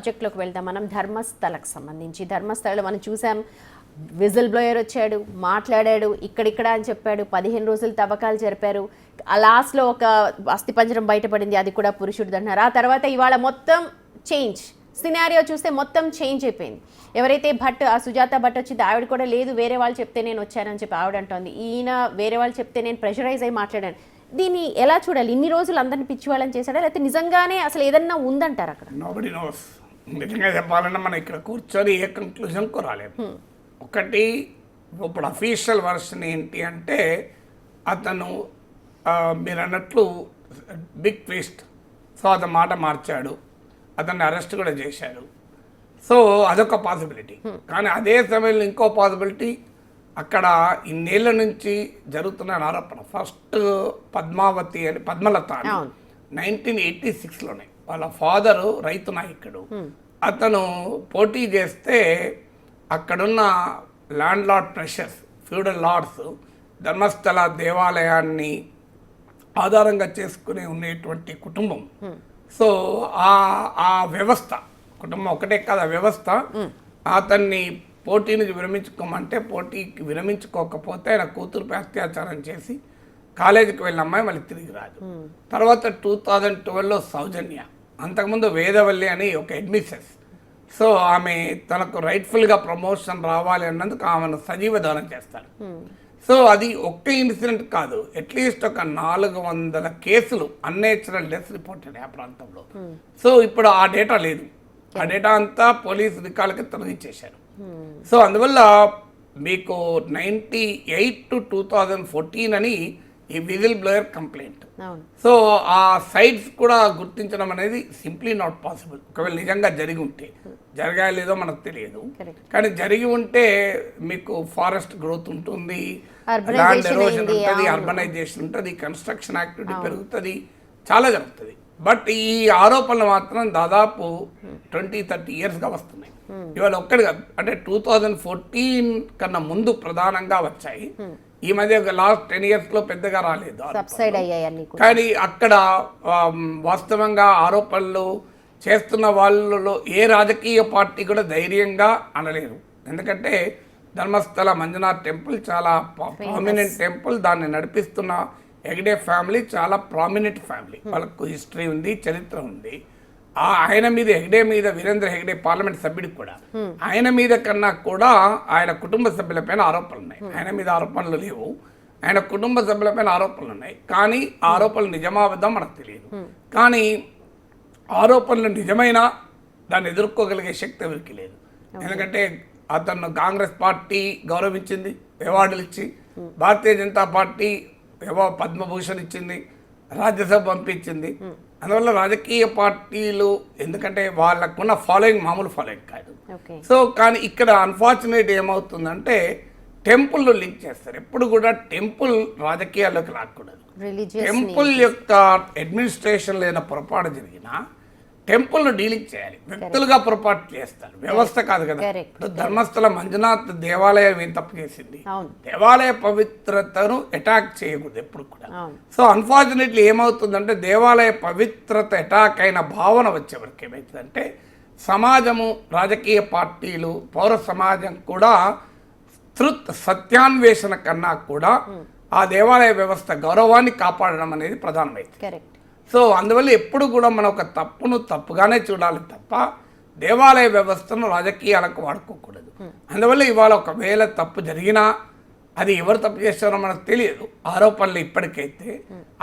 సబ్జెక్ట్లోకి వెళ్దాం. మనం ధర్మస్థలకు సంబంధించి ధర్మస్థలలో మనం చూసాం, విజిల్ బ్లోయర్ వచ్చాడు, మాట్లాడాడు, ఇక్కడిక్కడ అని చెప్పాడు, 15 రోజులు తవ్వకాలు జరిపారు. ఆ లాస్ట్లో ఒక అస్థిపంజరం బయటపడింది, అది కూడా పురుషుడిది అంటున్నారు. ఆ తర్వాత ఇవాళ మొత్తం చేంజ్, సినారియో చూస్తే మొత్తం చేంజ్ అయిపోయింది. ఎవరైతే భట్, ఆ సుజాత భట్ వచ్చింది, ఆవిడ కూడా లేదు వేరే వాళ్ళు చెప్తే నేను వచ్చానని చెప్పి ఆవిడ అంటోంది. ఈయన వేరే వాళ్ళు చెప్తే నేను ప్రెషరైజ్ అయ్యి మాట్లాడాను. దీన్ని ఎలా చూడాలి? ఇన్ని రోజులు అందరిని పిచ్చివాళ్ళని చేశాడా, లేకపోతే నిజంగానే అసలు ఏదన్నా ఉందంటారు అక్కడ? Nobody knows. నిజంగా చెప్పాలన్నా మనం ఇక్కడ కూర్చొని ఏ కంక్లూజన్కు రాలేదు. ఒకటి, ఇప్పుడు అఫీషియల్ వర్షన్ ఏంటి అంటే అతను మీరు అన్నట్లు బిగ్ ట్విస్ట్, సో అతను మాట మార్చాడు, అతన్ని అరెస్ట్ కూడా చేశారు. సో అదొక పాసిబిలిటీ. కానీ అదే సమయంలో ఇంకో పాసిబిలిటీ, అక్కడ ఇన్నేళ్ల నుంచి జరుగుతున్న ఆరోపణ. ఫస్ట్ పద్మావతి అని, పద్మలత అని 1986లోనే వాళ్ళ ఫాదరు రైతు నాయకుడు, అతను పోటీ చేస్తే అక్కడున్న land lord pressures, feudal lords Dharmasthala దేవాలయాన్ని ఆధారంగా చేసుకుని ఉండేటువంటి కుటుంబం. సో ఆ వ్యవస్థ, కుటుంబం ఒకటే కాదు, ఆ వ్యవస్థ అతన్ని పోటీ నుంచి విరమించుకోమంటే పోటీకి విరమించుకోకపోతే ఆయన కూతురుపై అత్యాచారం చేసి కాలేజీకి వెళ్ళిన అమ్మాయి మళ్ళీ తిరిగి రాదు. తర్వాత 2012లో సౌజన్య, అంతకుముందు వేదవల్లి అని ఒక అడ్మిసెస్. సో ఆమె తనకు రైట్ఫుల్గా ప్రమోషన్ రావాలి అన్నందుకు ఆమెను సజీవ దానం చేస్తారు. సో అది ఒక్క ఇన్సిడెంట్ కాదు, అట్లీస్ట్ ఒక 400 కేసులు అన్నేచురల్ డెత్స్ రిపోర్టెడ్ ఆ ప్రాంతంలో. సో ఇప్పుడు ఆ డేటా లేదు, ఆ డేటా అంతా పోలీసు రికార్డులకి తొలగించేశారు. సో అందువల్ల మీకు 98 to 2014 అని ఈ విజిల్ బ్లోయర్ కంప్లైంట్. సో ఆ సైట్స్ కూడా గుర్తించడం అనేది సింప్లీ నాట్ పాసిబుల్. ఒకవేళ నిజంగా జరిగి ఉంటే, జరగాయో లేదో మనకు తెలియదు, కానీ జరిగి ఉంటే మీకు ఫారెస్ట్ గ్రోత్ ఉంటుంది, ల్యాండ్ ఎరోజన్ ఉంటుంది, అర్బనైజేషన్ ఉంటుంది, కన్స్ట్రక్షన్ యాక్టివిటీ పెరుగుతుంది, చాలా జరుగుతుంది. బట్ ఈ ఆరోపణలు మాత్రం దాదాపు 20-30 ఇయర్స్గా వస్తున్నాయి. ఇవాళ ఒక్కడిగా అంటే 2014 కన్నా ముందు ప్రధానంగా వచ్చాయి. ఈ మధ్య లాస్ట్ 10 yearsలో పెద్దగా రాలేదు, కానీ అక్కడ వాస్తవంగా ఆరోపణలు చేస్తున్న వాళ్ళలో ఏ రాజకీయ పార్టీ కూడా ధైర్యంగా అనలేరు. ఎందుకంటే ధర్మస్థల మంజునాథ్ టెంపుల్ చాలా ప్రామినెంట్ టెంపుల్, దాన్ని నడిపిస్తున్న హెగ్డే ఫ్యామిలీ చాలా ప్రామినెంట్ ఫ్యామిలీ, వాళ్ళకు హిస్టరీ ఉంది, చరిత్ర ఉంది. ఆయన మీద, హెగ్డే మీద, వీరేంద్ర హెగ్డే పార్లమెంట్ సభ్యుడికి కూడా ఆయన మీద కన్నా కూడా ఆయన కుటుంబ సభ్యులపైన ఆరోపణలు ఉన్నాయి. ఆయన మీద ఆరోపణలు లేవు, ఆయన కుటుంబ సభ్యులపైన ఆరోపణలు ఉన్నాయి. కానీ ఆరోపణలు నిజమాబద్ధం మనకు తెలియదు. కానీ ఆరోపణలు నిజమైనా దాన్ని ఎదుర్కోగలిగే శక్తి ఎవరికి లేదు. ఎందుకంటే అతను కాంగ్రెస్ పార్టీ గౌరవించింది, అవార్డులు ఇచ్చి, భారతీయ జనతా పార్టీ పద్మభూషణ్ ఇచ్చింది, రాజ్యసభ పంపించింది. అందువల్ల రాజకీయ పార్టీలు, ఎందుకంటే వాళ్ళకున్న ఫాలోయింగ్ మామూలు ఫాలోయింగ్ కాదు. సో కానీ ఇక్కడ అన్ఫార్చునేట్ ఏమవుతుందంటే టెంపుల్ లింక్ చేస్తారు. ఎప్పుడు కూడా టెంపుల్ రాజకీయాల్లోకి రాకూడదు. టెంపుల్ యొక్క అడ్మినిస్ట్రేషన్ లేని పొరపాటు జరిగినా టెంపుల్ను డీలింగ్ చేయాలి. వ్యక్తులుగా పొరపాటు చేస్తారు, వ్యవస్థ కాదు కదా. ఇప్పుడు ధర్మస్థల మంజునాథ్ దేవాలయం ఏం తప్పు చేసింది? దేవాలయ పవిత్రతను అటాక్ చేయకూడదు ఎప్పుడు కూడా. సో అన్ఫార్చునేట్లీ ఏమవుతుందంటే దేవాలయ పవిత్రత అటాక్ అయిన భావన వచ్చేవరకు ఏమవుతుందంటే సమాజము, రాజకీయ పార్టీలు, పౌర సమాజం కూడా సత్యాన్వేషణ కన్నా కూడా ఆ దేవాలయ వ్యవస్థ గౌరవాన్ని కాపాడడం అనేది ప్రధానమైంది. సో అందువల్ల ఎప్పుడు కూడా మనం ఒక తప్పును తప్పుగానే చూడాలి తప్ప దేవాలయ వ్యవస్థను రాజకీయాలకు వాడుకోకూడదు. అందువల్ల ఇవాళ ఒకవేళ తప్పు జరిగినా అది ఎవరు తప్పు చేస్తారో మనకు తెలియదు. ఆరోపణలు ఇప్పటికైతే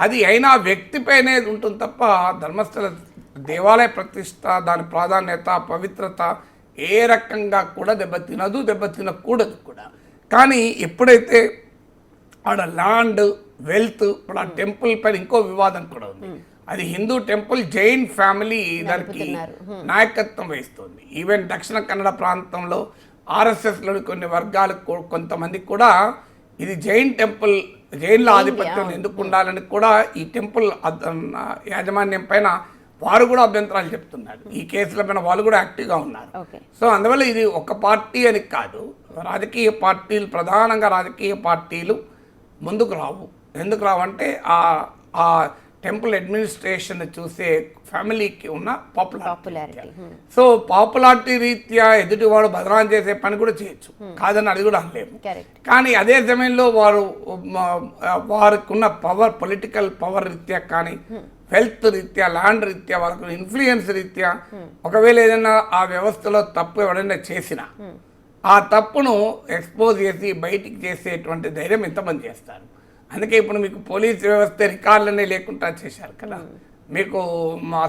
అది అయినా వ్యక్తిపైనే ఉంటుంది తప్ప ధర్మస్థల దేవాలయ ప్రతిష్ట, దాని ప్రాధాన్యత, పవిత్రత ఏ రకంగా కూడా దెబ్బతినదు, దెబ్బతినకూడదు కూడా. కానీ ఎప్పుడైతే ఆడ ల్యాండ్, వెల్త్, ఇప్పుడు ఆ టెంపుల్ పైన ఇంకో వివాదం కూడా ఉంది. అది హిందూ టెంపుల్, జైన్ ఫ్యామిలీ దానికి నాయకత్వం వహిస్తుంది. ఈవెన్ దక్షిణ కన్నడ ప్రాంతంలో ఆర్ఎస్ఎస్లోని కొన్ని వర్గాలు, కొంతమంది కూడా ఇది జైన్ టెంపుల్, జైన్ల ఆధిపత్యం ఎందుకు ఉండాలని కూడా ఈ టెంపుల్ యాజమాన్యం పైన వారు కూడా అభ్యంతరాలు చెప్తున్నారు. ఈ కేసుల పైన వాళ్ళు కూడా యాక్టివ్గా ఉన్నారు. సో అందువల్ల ఇది ఒక పార్టీ అని కాదు, రాజకీయ పార్టీలు, ప్రధానంగా రాజకీయ పార్టీలు ముందుకు రావు. ఎందుకు రావంటే ఆ టెంపుల్ అడ్మినిస్ట్రేషన్ చూసే ఫ్యామిలీకి ఉన్న పాపులారిటీ. పాపులారిటీ సో పాపులారిటీ రీత్యా ఎదుటివాడు బదనాం చేసే పని కూడా చేయొచ్చు, కాదని అది కూడా అనలేము. కరెక్ట్. కానీ అదే సమయంలో వారికి ఉన్న పవర్, పొలిటికల్ పవర్ రీత్యా కానీ, వెల్త్ రీత్యా, ల్యాండ్ రీత్యా, వాళ్ళకు ఇన్ఫ్లుయెన్స్ రీత్యా ఒకవేళ ఏదైనా ఆ వ్యవస్థలో తప్పు ఎవరైనా చేసినా ఆ తప్పును ఎక్స్పోజ్ చేసి బయటికి చేసేటువంటి ధైర్యం ఎంతమంది చేస్తారు? అందుకే ఇప్పుడు మీకు పోలీస్ వ్యవస్థ రికార్డులనే లేకుండా చేశారు కదా. మీకు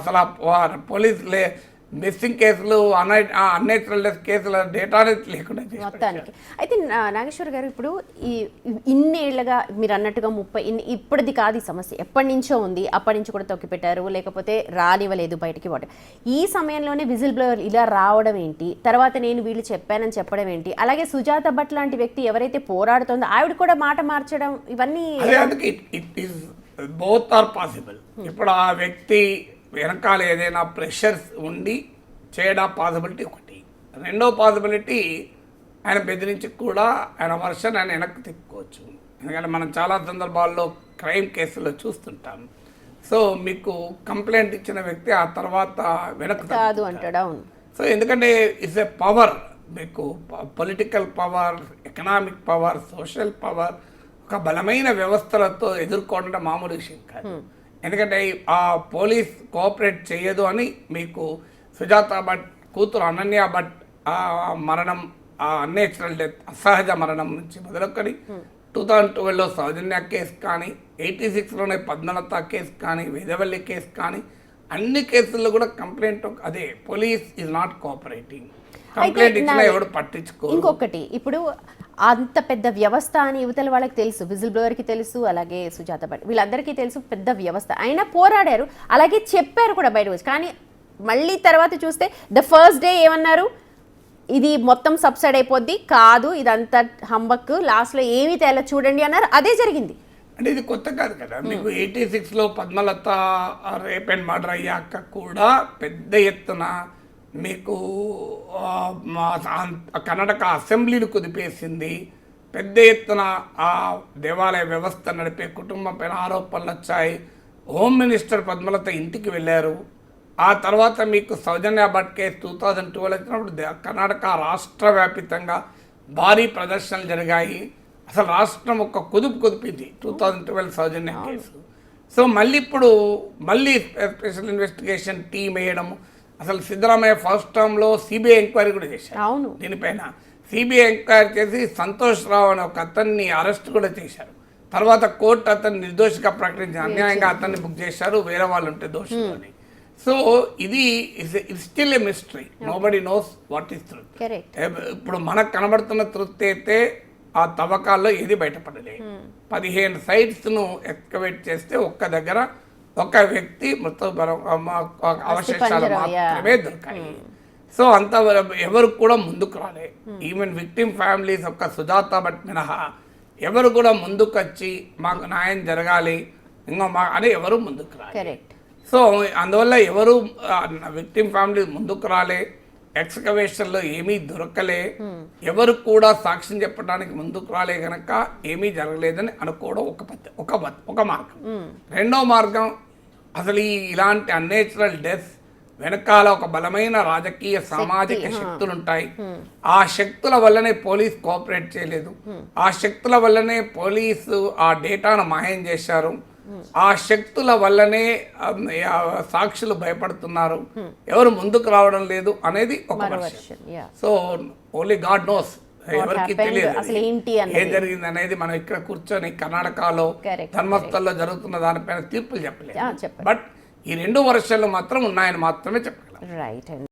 అసలు పోలీస్ మిస్సింగ్ కేసులు, అన్నేచురల్ డెత్ కేసుల డేటానే లేకుండా మొత్తానికి. అయితే నాగేశ్వర్ గారు, ఇప్పుడు ఇన్నేళ్లుగా మీరు అన్నట్టుగా ఇప్పటిది కాదు ఈ సమస్య, ఎప్పటి నుంచో ఉంది, అప్పటి నుంచి కూడా తొక్కిపెట్టారు, లేకపోతే రానివ్వలేదు బయటికి వాటి. ఈ సమయంలోనే విజిల్ బ్లోయర్ ఇలా రావడం ఏంటి, తర్వాత నేను వీళ్ళు చెప్పానని చెప్పడం ఏంటి, అలాగే సుజాత భట్ లాంటి వ్యక్తి ఎవరైతే పోరాడుతుందో ఆవిడ కూడా మాట మార్చడం, ఇవన్నీ బోత్ ఆర్ పాసిబుల్. ఇప్పుడు ఆ వ్యక్తి వెనకాల ఏదైనా ప్రెషర్స్ ఉండి చేయడం పాసిబిలిటీ ఒకటి. రెండో పాసిబిలిటీ ఆయన బెదిరించి కూడా ఆయన వర్షన్ ఆయన వెనక్కి తిప్పుకోవచ్చు. ఎందుకంటే మనం చాలా సందర్భాల్లో క్రైమ్ కేసుల్లో చూస్తుంటాం. సో మీకు కంప్లైంట్ ఇచ్చిన వ్యక్తి ఆ తర్వాత వెనక్కి కాదు అంటాడు. సో ఎందుకంటే ఇట్స్ ఏ పవర్, మీకు political power, economic power, social power, ఒక బలమైన వ్యవస్థలతో ఎదుర్కోవడం మామూలు విషయం కాదు. ఎందుకంటే ఆ పోలీస్ కోఆపరేట్ చేయదు అని మీకు సుజాత భట్ కూతురు అనన్య భట్ మరణం, అన్నేచురల్ డెత్, అసహజ మరణం నుంచి మొదలుకొని 2012లో సౌజన్య కేసు కానీ, 86లోనే పద్మలత కేసు కానీ, వేదవల్లి కేసు కానీ, అన్ని కేసుల్లో కూడా కంప్లైంట్ అదే, police is not cooperating. Complaint ఇచ్చినా ఎవడు పట్టించుకో. ఇంకొకటి, ఇప్పుడు అంత పెద్ద వ్యవస్థ అని యువతల వాళ్ళకి తెలుసు, విజిల్ బ్లోయర్కి తెలుసు, అలాగే సుజాత భట్ వీళ్ళందరికీ తెలుసు పెద్ద వ్యవస్థ, అయినా పోరాడారు, అలాగే చెప్పారు కూడా బయట వచ్చి. కానీ మళ్ళీ తర్వాత చూస్తే ద ఫస్ట్ డే ఏమన్నారు, ఇది మొత్తం సబ్సైడ్ అయిపోద్ది, కాదు ఇదంతా హంబక్, లాస్ట్లో ఏమీ తేల చూడండి అన్నారు, అదే జరిగింది. అంటే ఇది కొత్త కాదు కదా. మీకు 86లో పద్మలత రేప్ అండ్ మర్డర్ అయ్యాక కూడా పెద్ద ఎత్తున మీకు కర్ణాటక అసెంబ్లీని కుదిపేసింది, పెద్ద ఎత్తున ఆ దేవాలయ వ్యవస్థ నడిపే కుటుంబం పైన ఆరోపణలు వచ్చాయి. హోమ్ మినిస్టర్ పద్మలత ఇంటికి వెళ్ళారు. ఆ తర్వాత మీకు సౌజన్య భట్ కేసు 2012 వచ్చినప్పుడు కర్ణాటక రాష్ట్ర వ్యాపితంగా భారీ ప్రదర్శనలు జరిగాయి. అసలు రాష్ట్రం ఒక కుదిపింది 2012 సౌజన్య కేసు. సో మళ్ళీ స్పెషల్ ఇన్వెస్టిగేషన్ టీం వేయడం, అసలు సిద్ధరామయ్య ఫస్ట్ టర్మ్లో సిబిఐ ఎంక్వైరీ కూడా చేశారు దీనిపైన. సిబిఐ ఎంక్వైరీ చేసి సంతోష్ రావు అనే ఒక అతన్ని అరెస్ట్ కూడా చేశారు. తర్వాత కోర్టు అతన్ని నిర్దోషిగా ప్రకటించి అన్యాయంగా అతన్ని బుక్ చేశారు, వేరే వాళ్ళు ఉంటే దోషులు అని. సో ఇది still A mystery, nobody knows what is truth. ఇప్పుడు మనకు కనబడుతున్న ట్రూత్ అయితే ఆ తవ్వకాల్లో ఏది బయటపడలేదు. 15 సైట్స్ను ఎక్స్కవేట్ చేస్తే ఒక్క దగ్గర ఒక వ్యక్తి మృత అవశేషాలు మాత్రమే దొరికాయి. సో అంత ఎవరు కూడా ముందుకు రాలే. ఈవెన్ విక్టిమ్ ఫ్యామిలీస్ ఒక్క సుజాత భట్ మినహా ఎవరు కూడా ముందుకు వచ్చి మాకు న్యాయం జరగాలి అని ఎవరు ముందుకు రాలే. సో అందువల్ల ఎవరు విక్టిమ్ ఫ్యామిలీ ముందుకు రాలే, ఎక్స్కవేషన్లో ఏమీ దొరకలే, ఎవరు కూడా సాక్ష్యం చెప్పడానికి ముందుకు రాలే కనుక ఏమీ జరగలేదని అనుకోవడం ఒక మార్గం. రెండో మార్గం, అసలు ఇలాంటి అన్నేచురల్ డెత్ వెనకాల ఒక బలమైన రాజకీయ సామాజిక శక్తులు ఉంటాయి. ఆ శక్తుల వల్లనే పోలీస్ కోఆపరేట్ చేయలేదు, ఆ శక్తుల వల్లనే పోలీసు ఆ డేటాను మాయం చేశారు, ఆ శక్తుల వల్లనే సాక్షులు భయపడుతున్నారు, ఎవరు ముందుకు రావడం లేదు అనేది ఒక version. So only God knows, ఎవరికి తెలియదు ఏం జరిగింది అనేది. మనం ఇక్కడ కూర్చొని కర్ణాటకలో ధర్మస్థల్లో జరుగుతున్న దానిపైన తీర్పులు చెప్పలేదు. బట్ ఈ 2 వర్షాలు మాత్రం ఉన్నాయని మాత్రమే చెప్పగలం.